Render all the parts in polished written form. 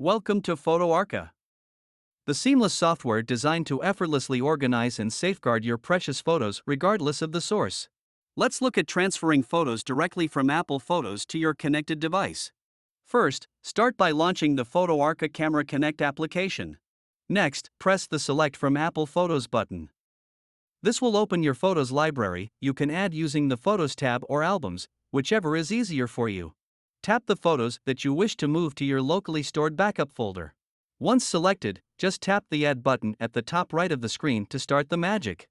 Welcome to FotoArca, the seamless software designed to effortlessly organize and safeguard your precious photos regardless of the source. Let's look at transferring photos directly from Apple Photos to your connected device. First, start by launching the FotoArca Camera Connect application. Next, press the Select from Apple Photos button. This will open your Photos library. You can add using the Photos tab or Albums, whichever is easier for you. Tap the photos that you wish to move to your locally stored backup folder. Once selected, just tap the Add button at the top right of the screen to start the magic.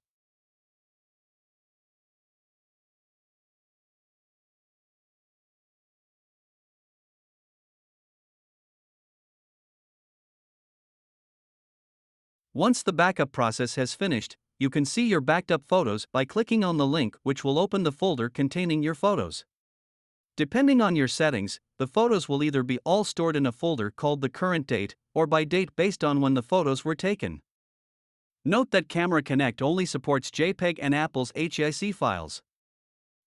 Once the backup process has finished, you can see your backed up photos by clicking on the link, which will open the folder containing your photos. Depending on your settings, the photos will either be all stored in a folder called the current date, or by date based on when the photos were taken. Note that Camera Connect only supports JPEG and Apple's HEIC files.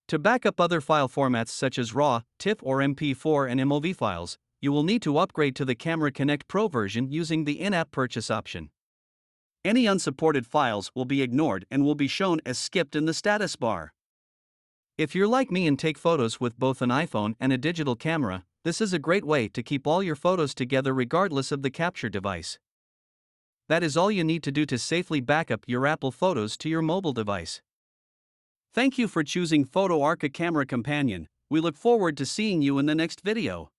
To back up other file formats such as RAW, TIFF or MP4 and MOV files, you will need to upgrade to the Camera Connect Pro version using the in-app purchase option. Any unsupported files will be ignored and will be shown as skipped in the status bar. If you're like me and take photos with both an iPhone and a digital camera, this is a great way to keep all your photos together regardless of the capture device. That is all you need to do to safely backup your Apple Photos to your mobile device. Thank you for choosing FotoArca Camera Companion. We look forward to seeing you in the next video.